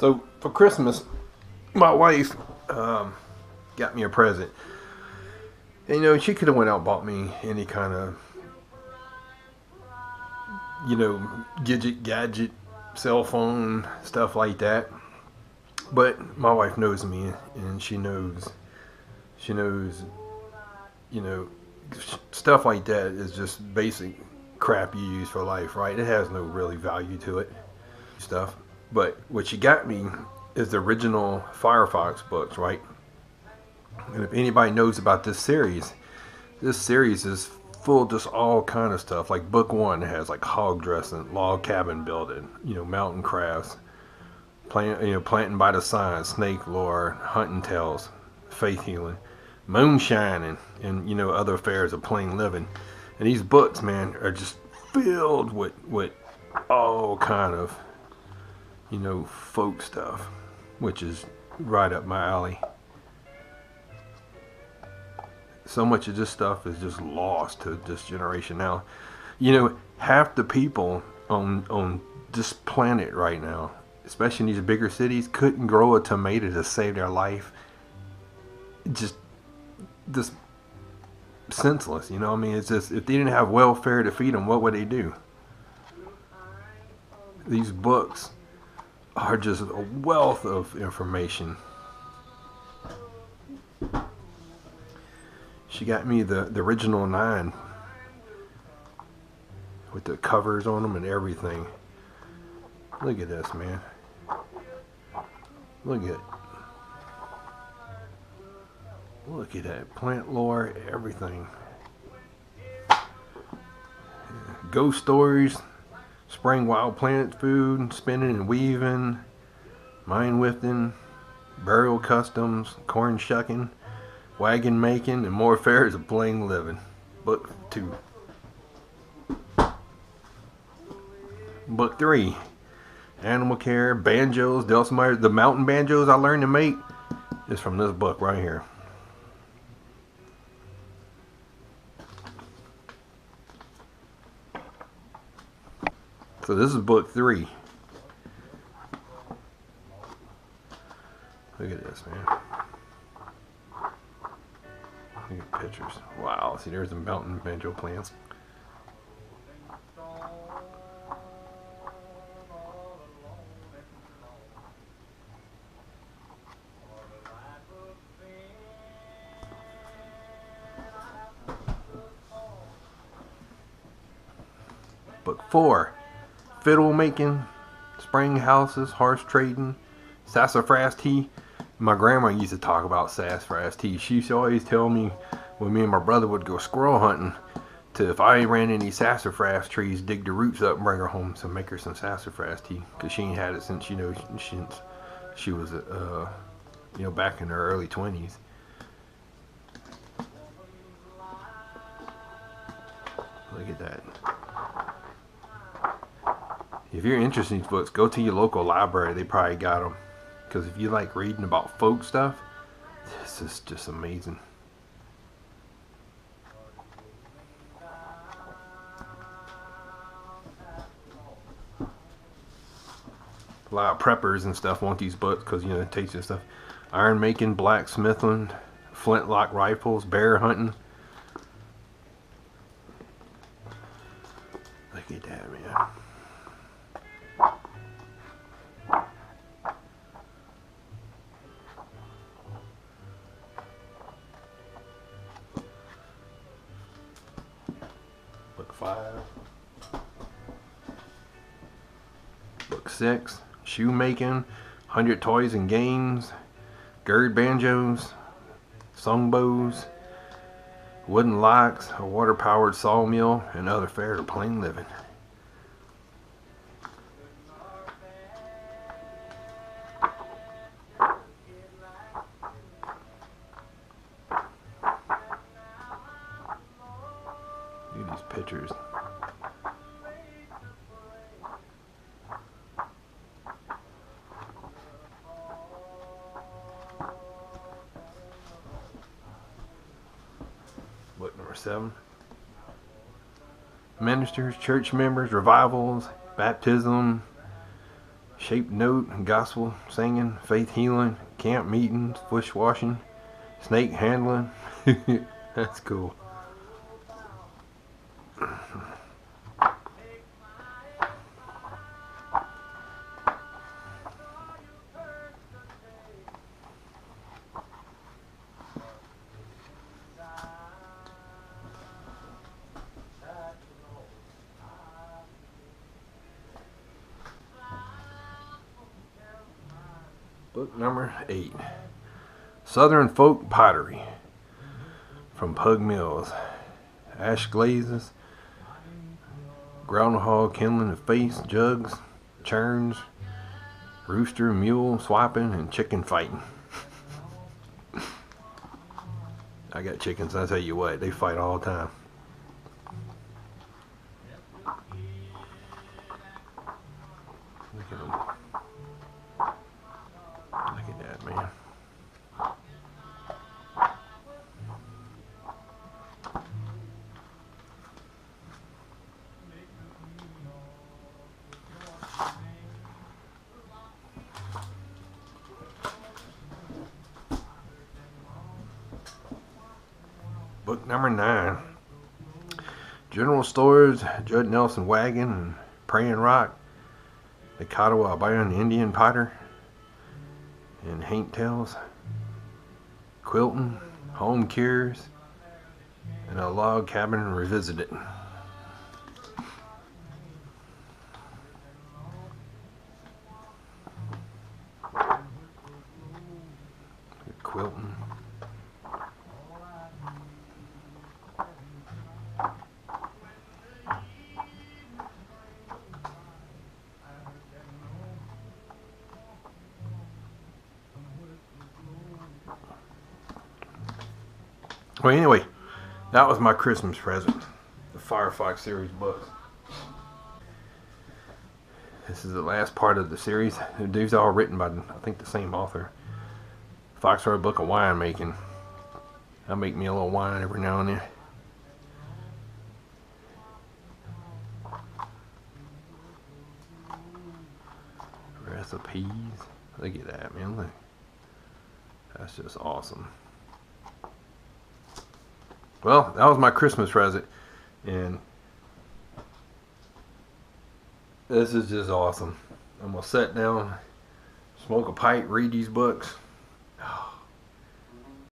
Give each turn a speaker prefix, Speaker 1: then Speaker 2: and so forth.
Speaker 1: So for Christmas, my wife got me a present. And, she could have went out and bought me any kind of, gadget, cell phone, stuff like that. But my wife knows me, and she knows, you know, stuff like that is just basic crap you use for life, right? It has no really value to it, stuff. But what she got me is the original Firefox books, right? And if anybody knows about this series is full of just all kind of stuff. Like book one has like hog dressing, log cabin building, mountain crafts, planting by the sign, snake lore, hunting tales, faith healing, moonshining, and other affairs of plain living. And these books, man, are just filled with all kind of folk stuff, which is right up my alley. So much of this stuff is just lost to this generation now. Half the people on this planet right now, especially in these bigger cities, couldn't grow a tomato to save their life. Just senseless, it's just, if they didn't have welfare to feed them, what would they do? These books are just a wealth of information. She got me the original 9 with the covers on them and everything. Look at this, man. Look at that. Plant lore, everything. Ghost stories, spraying wild plant food, spinning and weaving, mine whiffing, burial customs, corn shucking, wagon making, and more affairs of plain living. Book 2. Book 3. Animal care, banjos, dulcimers. The mountain banjos I learned to make is from this book right here. So this is book 3. Look at this, man. Look at pictures. Wow, see, there's the mountain banjo plants. Book 4. Fiddle making, spring houses, horse trading, sassafras tea. My grandma used to talk about sassafras tea. She used to always tell me when me and my brother would go squirrel hunting, to if I ran any sassafras trees, dig the roots up and bring her home to make her some sassafras tea, because she ain't had it since since she was back in her early 20s. Look at that. If you're interested in these books, go to your local library. They probably got them. Because if you like reading about folk stuff, this is just amazing. A lot of preppers and stuff want these books because, it takes this stuff. Iron making, blacksmithing, flintlock rifles, bear hunting. Look at that, man. Book 5. Book 6. Shoemaking, 100 toys and games, gird banjos, songbows, wooden locks, a water-powered sawmill, and other fare to plain living. Look at these pictures. Book number 7. Ministers, church members, revivals, baptism, Shape note, gospel singing, faith healing, camp meetings, bushwashing, snake handling. That's cool. Book number 8. Southern Folk Pottery. From Pug Mills. Ash glazes. Groundhog kindling the face. Jugs. Churns. Rooster, mule, swapping, and chicken fighting. I got chickens, I tell you what, they fight all the time. Look at them. Look at that, man. Book number 9. General Stores, Judd Nelson Wagon, and Praying Rock, the Caddo Albion Indian Potter, and Haint Tales, Quilting, Home Cures, and A Log Cabin Revisited. Quilting. Well, anyway, that was my Christmas present, the Firefox series books. This is the last part of the series. These are all written by, I think, the same author. Fox wrote a book of wine making. I make me a little wine every now and then. Recipes. Look at that, man. Look. That's just awesome. Well, that was my Christmas present, and this is just awesome. I'm gonna sit down, smoke a pipe, read these books,